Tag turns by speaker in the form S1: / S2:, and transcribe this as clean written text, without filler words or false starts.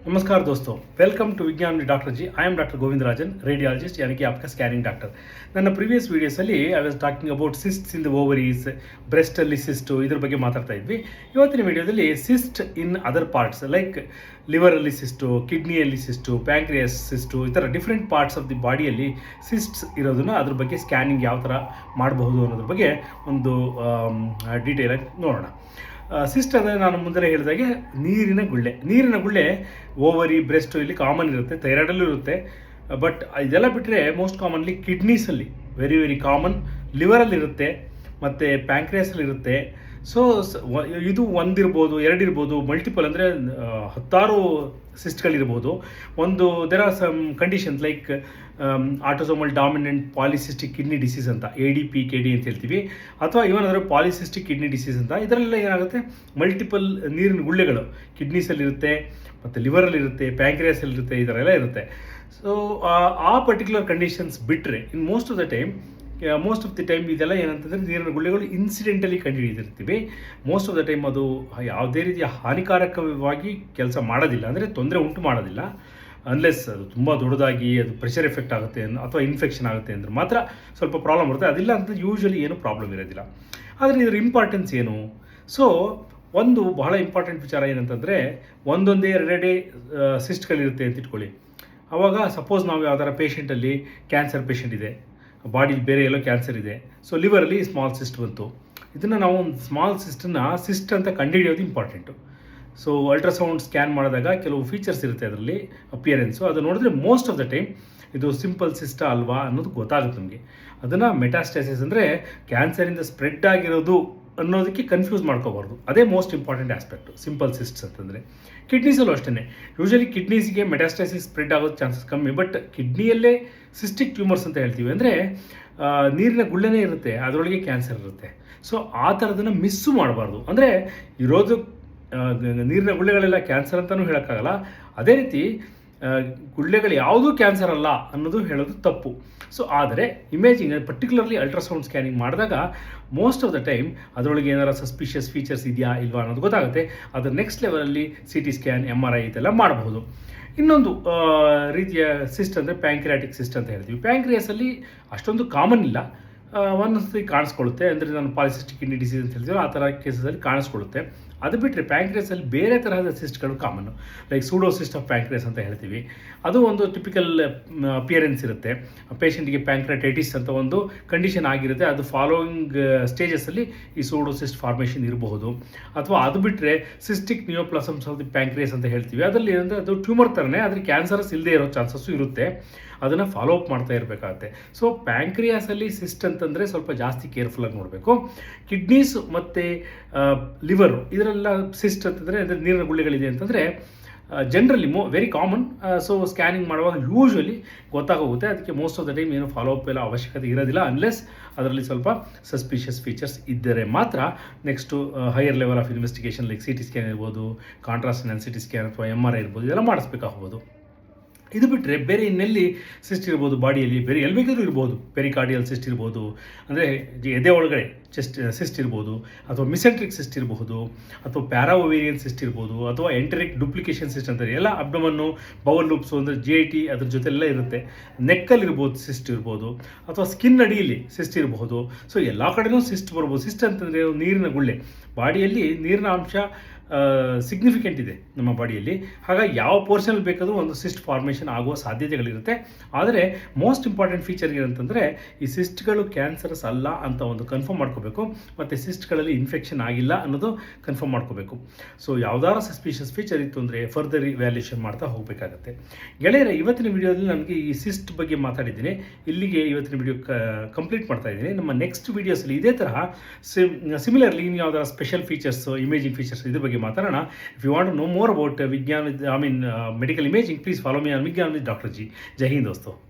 S1: नमस्कार दोस्तों, welcome to Vigyan with doctor G. I am doctor Govindarajan, radiologist यानी कि आपका स्कैनिंग डॉक्टर। ನನ್ನ ಪ್ರೀವಿಯಸ್ ವೀಡಿಯೋಸಲ್ಲಿ I was talking about cysts in the ovaries, ಬ್ರೆಸ್ಟಲ್ಲಿ ಸಿಸ್ಟು, ಇದ್ರ ಬಗ್ಗೆ ಮಾತಾಡ್ತಾ ಇದ್ವಿ. ಇವತ್ತಿನ ವಿಡಿಯೋದಲ್ಲಿ cyst in other parts like ಲಿವರಲ್ಲಿ ಸಿಸ್ಟು, ಕಿಡ್ನಿಯಲ್ಲಿ ಸಿಸ್ಟು, ಪ್ಯಾಂಕ್ರಿಯಾಸ್ ಸಿಸ್ಟು, ಈ ಥರ ಡಿಫ್ರೆಂಟ್ ಪಾರ್ಟ್ಸ್ ಆಫ್ ದಿ ಬಾಡಿಯಲ್ಲಿ ಸಿಸ್ಟ್ಸ್ ಇರೋದನ್ನು ಅದ್ರ ಬಗ್ಗೆ ಸ್ಕ್ಯಾನಿಂಗ್ ಯಾವ ಥರ ಮಾಡಬಹುದು ಅನ್ನೋದ್ರ ಬಗ್ಗೆ ಒಂದು ಡೀಟೇಲಾಗಿ ನೋಡೋಣ. ಸಿಸ್ಟ್ ಅಂದರೆ ನಾನು ಮುಂದೆ ಹೇಳಿದಾಗೆ ನೀರಿನ ಗುಳ್ಳೆ ಓವರಿ, ಬ್ರೆಸ್ಟು ಇಲ್ಲಿ ಕಾಮನ್ ಇರುತ್ತೆ, ಥೈರಾಯ್ಡಲ್ಲೂ ಇರುತ್ತೆ. ಬಟ್ ಇದೆಲ್ಲ ಬಿಟ್ಟರೆ ಮೋಸ್ಟ್ ಕಾಮನ್ಲಿ ಕಿಡ್ನೀಸಲ್ಲಿ ವೆರಿ ವೆರಿ ಕಾಮನ್, ಲಿವರಲ್ಲಿರುತ್ತೆ ಮತ್ತು ಪ್ಯಾಂಕ್ರಿಯಾಸಲ್ಲಿರುತ್ತೆ. ಸೊ ಇದು ಒಂದಿರ್ಬೋದು, ಎರಡಿರ್ಬೋದು, ಮಲ್ಟಿಪಲ್ ಅಂದರೆ 10 ಸಿಸ್ಟ್ಗಳಿರ್ಬೋದು. ಒಂದು there are some conditions like autosomal dominant polycystic kidney disease ಅಂತ, ADPKD ಅಂತ ಹೇಳ್ತೀವಿ, ಅಥವಾ ಇವನ್ ಅಂದರೆ ಪಾಲಿಸಿಸ್ಟಿಕ್ ಕಿಡ್ನಿ ಡಿಸೀಸ್ ಅಂತ. ಇದರಲ್ಲೆಲ್ಲ ಏನಾಗುತ್ತೆ, ಮಲ್ಟಿಪಲ್ ನೀರಿನ ಗುಳ್ಳೆಗಳು ಕಿಡ್ನೀಸಲ್ಲಿರುತ್ತೆ ಮತ್ತು ಲಿವರಲ್ಲಿರುತ್ತೆ, ಪ್ಯಾಂಕ್ರಿಯಾಸಲ್ಲಿರುತ್ತೆ, ಈ ಥರ ಎಲ್ಲ ಇರುತ್ತೆ. ಸೊ ಆ ಪರ್ಟಿಕ್ಯುಲರ್ ಕಂಡೀಷನ್ಸ್ ಬಿಟ್ಟರೆ in most of the time ಇದೆಲ್ಲ ಏನಂತಂದರೆ ನೀರಿನ ಗುಳ್ಳೆಗಳು ಇನ್ಸಿಡೆಂಟಲಿ ಕಂಡುಹಿಡಿದಿರ್ತೀವಿ. ಮೋಸ್ಟ್ ಆಫ್ ದ ಟೈಮ್ ಅದು ಯಾವುದೇ ರೀತಿಯ ಹಾನಿಕಾರಕವಾಗಿ ಕೆಲಸ ಮಾಡೋದಿಲ್ಲ, ಅಂದರೆ ತೊಂದರೆ ಉಂಟು ಮಾಡೋದಿಲ್ಲ. ಅನ್ಲೆಸ್ ಅದು ತುಂಬ ದೊಡ್ಡದಾಗಿ ಅದು ಪ್ರೆಷರ್ ಎಫೆಕ್ಟ್ ಆಗುತ್ತೆ ಅಥವಾ ಇನ್ಫೆಕ್ಷನ್ ಆಗುತ್ತೆ ಅಂದರೆ ಮಾತ್ರ ಸ್ವಲ್ಪ ಪ್ರಾಬ್ಲಮ್ ಬರುತ್ತೆ. ಅದಿಲ್ಲ ಅಂತ ಯೂಶ್ವಲಿ ಏನು ಪ್ರಾಬ್ಲಮ್ ಇರೋದಿಲ್ಲ. ಆದರೆ ಇದರ ಇಂಪಾರ್ಟೆನ್ಸ್ ಏನು? ಸೊ ಒಂದು ಬಹಳ ಇಂಪಾರ್ಟೆಂಟ್ ವಿಚಾರ ಏನಂತಂದರೆ, ಒಂದೊಂದೇ ಎರಡೇ ಸಿಸ್ಟ್ಗಳಿರುತ್ತೆ ಅಂತ ಇಟ್ಕೊಳ್ಳಿ. ಆವಾಗ ಸಪೋಸ್ ನಾವು ಯಾವ್ದಾರ ಪೇಷಂಟಲ್ಲಿ ಕ್ಯಾನ್ಸರ್ ಪೇಷಂಟ್ ಇದೆ, ಬಾಡಿಲಿ ಬೇರೆ ಎಲ್ಲೋ ಕ್ಯಾನ್ಸರ್ ಇದೆ, ಸೊ ಲಿವರಲ್ಲಿ ಸ್ಮಾಲ್ ಸಿಸ್ಟ್ ಬಂತು. ಇದನ್ನು ನಾವು ಒಂದು ಸ್ಮಾಲ್ ಸಿಸ್ಟ್ ಅಂತ ಕಂಡುಹಿಡಿಯೋದು ಇಂಪಾರ್ಟೆಂಟು. ಸೊ ಅಲ್ಟ್ರಾಸೌಂಡ್ ಸ್ಕ್ಯಾನ್ ಮಾಡಿದಾಗ ಕೆಲವು ಫೀಚರ್ಸ್ ಇರುತ್ತೆ ಅದರಲ್ಲಿ, ಅಪಿಯರೆನ್ಸು, ಅದು ನೋಡಿದ್ರೆ ಮೋಸ್ಟ್ ಆಫ್ ದ ಟೈಮ್ ಇದು ಸಿಂಪಲ್ ಸಿಸ್ಟಾ ಅಲ್ವಾ ಅನ್ನೋದು ಗೊತ್ತಾಗುತ್ತೆ ನಮಗೆ. ಅದನ್ನು ಮೆಟಾಸ್ಟಾಸಿಸ್ ಅಂದರೆ ಕ್ಯಾನ್ಸರಿಂದ ಸ್ಪ್ರೆಡ್ ಆಗಿರೋದು ಅನ್ನೋದಕ್ಕೆ ಕನ್ಫ್ಯೂಸ್ ಮಾಡ್ಕೋಬಾರ್ದು. ಅದೇ ಮೋಸ್ಟ್ ಇಂಪಾರ್ಟೆಂಟ್ ಆಸ್ಪೆಕ್ಟು ಸಿಂಪಲ್ ಸಿಸ್ಟ್ಸ್ ಅಂತಂದರೆ. ಕಿಡ್ನೀಸಲ್ಲೂ ಅಷ್ಟೇ, ಯೂಶಲಿ ಕಿಡ್ನೀಸ್ಗೆ ಮೆಟಾಸ್ಟಾಸಿಸ್ ಸ್ಪ್ರೆಡ್ ಆಗೋದು ಚಾನ್ಸಸ್ ಕಮ್ಮಿ. ಬಟ್ ಕಿಡ್ನಿಯಲ್ಲೇ ಸಿಸ್ಟಿಕ್ ಟ್ಯೂಮರ್ಸ್ ಅಂತ ಹೇಳ್ತೀವಿ, ಅಂದರೆ ನೀರಿನ ಗುಳ್ಳೆನೇ ಇರುತ್ತೆ, ಅದರೊಳಗೆ ಕ್ಯಾನ್ಸರ್ ಇರುತ್ತೆ. ಸೊ ಆ ಥರದನ್ನು ಮಿಸ್ಸು ಮಾಡಬಾರ್ದು. ಅಂದರೆ ಇರೋದು ನೀರಿನ ಗುಳ್ಳೆಗಳೆಲ್ಲ ಕ್ಯಾನ್ಸರ್ ಅಂತಲೂ ಹೇಳೋಕ್ಕಾಗಲ್ಲ, ಅದೇ ರೀತಿ ಗುಳ್ಳೆಗಳು ಯಾವುದೂ ಕ್ಯಾನ್ಸರ್ ಅಲ್ಲ ಅನ್ನೋದು ಹೇಳೋದು ತಪ್ಪು. ಸೊ ಆದರೆ ಇಮೇಜಿಂಗ್, ಪರ್ಟಿಕ್ಯುಲರ್ಲಿ ಅಲ್ಟ್ರಾಸೌಂಡ್ ಸ್ಕ್ಯಾನಿಂಗ್ ಮಾಡಿದಾಗ ಮೋಸ್ಟ್ ಆಫ್ ದ ಟೈಮ್ ಅದರೊಳಗೆ ಏನಾರ ಸಸ್ಪಿಷಿಯಸ್ ಫೀಚರ್ಸ್ ಇದೆಯಾ ಇಲ್ವಾ ಅನ್ನೋದು ಗೊತ್ತಾಗುತ್ತೆ. ಅದರ ನೆಕ್ಸ್ಟ್ ಲೆವೆಲಲ್ಲಿ CT ಸ್ಕ್ಯಾನ್, MRI ಇದೆಲ್ಲ ಮಾಡಬಹುದು. ಇನ್ನೊಂದು ರೀತಿಯ ಸಿಸ್ಟ್ ಅಂದರೆ ಪ್ಯಾಂಕ್ರಿಯಾಟಿಕ್ ಸಿಸ್ಟ್ ಅಂತ ಹೇಳ್ತೀವಿ. ಪ್ಯಾಂಕ್ರಿಯಾಸಲ್ಲಿ ಅಷ್ಟೊಂದು ಕಾಮನ್ ಇಲ್ಲ, ಒಂದೊಂದ್ಸತಿ ಕಾಣಿಸ್ಕೊಳ್ಳುತ್ತೆ. ಅಂದರೆ ನಾನು ಪಾಲಿಸಿಸ್ಟಿಕ್ ಕಿಡ್ನಿ ಡಿಸೀಸ್ ಅಂತ ಹೇಳ್ತೀವಿ, ಆ ಥರ ಕೇಸಲ್ಲಿ ಕಾಣಿಸ್ಕೊಳ್ಳುತ್ತೆ. ಅದು ಬಿಟ್ಟರೆ ಪ್ಯಾಂಕ್ರಿಯಾಸಲ್ಲಿ ಬೇರೆ ತರಹದ ಸಿಸ್ಟ್ಗಳು ಕಾಮನ್ನು, ಲೈಕ್ ಸೂಡೋಸಿಸ್ಟ್ ಆಫ್ ಪ್ಯಾಂಕ್ರಿಯಾಸ್ ಅಂತ ಹೇಳ್ತೀವಿ. ಅದು ಒಂದು ಟಿಪಿಕಲ್ ಅಪಿಯರೆನ್ಸ್ ಇರುತ್ತೆ. ಪೇಷಂಟಿಗೆ ಪ್ಯಾಂಕ್ರಿಯಾಟೈಟಿಸ್ ಅಂತ ಒಂದು ಕಂಡೀಷನ್ ಆಗಿರುತ್ತೆ, ಅದು ಫಾಲೋಯಿಂಗ್ ಸ್ಟೇಜಸಲ್ಲಿ ಈ ಸೂಡೋಸಿಸ್ಟ್ ಫಾರ್ಮೇಷನ್ ಇರಬಹುದು. ಅಥವಾ ಅದು ಬಿಟ್ಟರೆ ಸಿಸ್ಟಿಕ್ ನಿಯೋಪ್ಲಾಸಮ್ಸ್ ಆಫ್ ದಿ ಪ್ಯಾಂಕ್ರಿಯಾಸ್ ಅಂತ ಹೇಳ್ತೀವಿ. ಅದರಲ್ಲಿ ಏನಂದರೆ ಅದು ಟ್ಯೂಮರ್ ಥರನೇ, ಆದರೆ ಕ್ಯಾನ್ಸರಸ್ ಇಲ್ಲದೆ ಇರೋ ಚಾನ್ಸಸ್ಸು ಇರುತ್ತೆ. ಅದನ್ನು ಫಾಲೋ ಅಪ್ ಮಾಡ್ತಾ ಇರಬೇಕಾಗತ್ತೆ. ಸೊ ಪ್ಯಾಂಕ್ರಿಯಾಸಲ್ಲಿ ಸಿಸ್ಟ್ ಅಂತಂದರೆ ಸ್ವಲ್ಪ ಜಾಸ್ತಿ ಕೇರ್ಫುಲ್ಲಾಗಿ ನೋಡಬೇಕು. ಕಿಡ್ನೀಸ್ ಮತ್ತು ಲಿವರು ಇದರೆಲ್ಲ ಸಿಸ್ಟ್ ಅಂತಂದರೆ ಅಂದರೆ ನೀರಿನ ಗುಳ್ಳೆಗಳಿದೆ ಅಂತಂದರೆ generally very common. So scanning ಮಾಡುವಾಗ ಯೂಶ್ವಲಿ ಗೊತ್ತಾಗೋಗುತ್ತೆ. ಅದಕ್ಕೆ ಮೋಸ್ಟ್ ಆಫ್ ದ ಟೈಮ್ ಏನು ಫಾಲೋ ಅಪ್ ಎಲ್ಲ ಅವಶ್ಯಕತೆ ಇರೋದಿಲ್ಲ, ಅನ್ಲೆಸ್ ಅದರಲ್ಲಿ ಸ್ವಲ್ಪ ಸಸ್ಪಿಷಿಯಸ್ ಫೀಚರ್ಸ್ ಇದ್ದರೆ ಮಾತ್ರ next higher level of investigation like CT scan ಇರ್ಬೋದು, ಕಾಂಟ್ರಾಸ್ಟ್ CT ಸ್ಕ್ಯಾನ್ ಅಥವಾ MRI ಇರ್ಬೋದು, ಇದೆಲ್ಲ ಮಾಡಿಸ್ಬೇಕಾಗ್ಬೋದು. ಇದು ಬಿಟ್ಟರೆ ಬೇರೆ ಇನ್ನೆಲ್ಲಿ ಸಿಸ್ಟ್ ಇರ್ಬೋದು ಬಾಡಿಯಲ್ಲಿ, ಬೇರೆ ಎಲ್ಲಿ ಬೇಕಾದರೂ ಇರ್ಬೋದು. ಪೆರಿಕಾರ್ಡಿಯಲ್ ಸಿಸ್ಟ್ ಇರ್ಬೋದು, ಅಂದರೆ ಎದೆ ಒಳಗಡೆ ಚೆಸ್ಟ್ ಸಿಸ್ಟ್ ಇರ್ಬೋದು, ಅಥವಾ ಮಿಸೆಂಟ್ರಿಕ್ ಸಿಸ್ಟ್ ಇರಬಹುದು, ಅಥವಾ ಪ್ಯಾರಾಓವೇರಿಯನ್ ಸಿಸ್ಟ್ ಇರ್ಬೋದು, ಅಥವಾ ಎಂಟರಿಕ್ ಡುಪ್ಲಿಕೇಶನ್ ಸಿಸ್ಟ್ ಅಂತಾರೆ. ಎಲ್ಲ ಅಬ್ಡಮನ್ನು, ಬೌಲ್ ಲೂಪ್ಸು ಅಂದರೆ GIT ಅದ್ರ ಜೊತೆಲ್ಲ ಇರುತ್ತೆ. ನೆಕ್ಕಲ್ಲಿರ್ಬೋದು ಸಿಸ್ಟ್ ಇರ್ಬೋದು, ಅಥವಾ ಸ್ಕಿನ್ ಅಡಿಯಲ್ಲಿ ಸಿಸ್ಟ್ ಇರಬಹುದು. ಸೊ ಎಲ್ಲ ಕಡೆನೂ ಸಿಸ್ಟ್ ಬರ್ಬೋದು. ಸಿಸ್ಟ್ ಅಂತಂದರೆ ನೀರಿನ ಗುಳ್ಳೆ, ಬಾಡಿಯಲ್ಲಿ ನೀರಿನ ಅಂಶ ಸಿಗ್ನಿಫಿಕೆಂಟ್ ಇದೆ ನಮ್ಮ ಬಾಡಿಯಲ್ಲಿ. ಹಾಗಾಗಿ ಯಾವ ಪೋರ್ಷನಲ್ಲಿ ಬೇಕಾದರೂ ಒಂದು ಸಿಸ್ಟ್ ಫಾರ್ಮೇಷನ್ ಆಗುವ ಸಾಧ್ಯತೆಗಳಿರುತ್ತೆ. ಆದರೆ ಮೋಸ್ಟ್ ಇಂಪಾರ್ಟೆಂಟ್ ಫೀಚರ್ ಏನಂತಂದರೆ ಈ ಸಿಸ್ಟ್ಗಳು ಕ್ಯಾನ್ಸರಸ್ ಅಲ್ಲ ಅಂತ ಒಂದು ಕನ್ಫರ್ಮ್ ಮಾಡ್ಕೋಬೇಕು, ಮತ್ತು ಸಿಸ್ಟ್ಗಳಲ್ಲಿ ಇನ್ಫೆಕ್ಷನ್ ಆಗಿಲ್ಲ ಅನ್ನೋದು ಕನ್ಫರ್ಮ್ ಮಾಡ್ಕೋಬೇಕು. ಸೊ ಯಾವುದಾದ್ರು ಸಸ್ಪಿಷಿಯಸ್ ಫೀಚರ್ ಇತ್ತು ಅಂದರೆ ಫರ್ದರ್ ಇವ್ಯಾಲ್ಯೂಷನ್ ಮಾಡ್ತಾ ಹೋಗಬೇಕಾಗತ್ತೆ. ಗೆಳೆಯರೆ, ಇವತ್ತಿನ ವಿಡಿಯೋದಲ್ಲಿ ನನಗೆ ಈ ಸಿಸ್ಟ್ ಬಗ್ಗೆ ಮಾತಾಡಿದ್ದೀನಿ. ಇಲ್ಲಿಗೆ ಇವತ್ತಿನ ವಿಡಿಯೋ ಕಂಪ್ಲೀಟ್ ಮಾಡ್ತಾ ಇದ್ದೀನಿ. ನಮ್ಮ ನೆಕ್ಸ್ಟ್ ವೀಡಿಯೋಸಲ್ಲಿ ಇದೇ ತರಹ ಸಿಮಿಲರ್ಲಿ ಇನ್ನು ಯಾವುದಾದ್ರು ಸ್ಪೆಷಲ್ ಫೀಚರ್ಸ್, ಇಮೇಜಿಂಗ್ ಫೀಚರ್ಸ್ ಇದ್ರ ಬಗ್ಗೆ ಮಾತಾಡೋಣ. If you want to know more about medical imaging, please follow me on Vigyan with Dr. G. Jai Hind दोस्तों.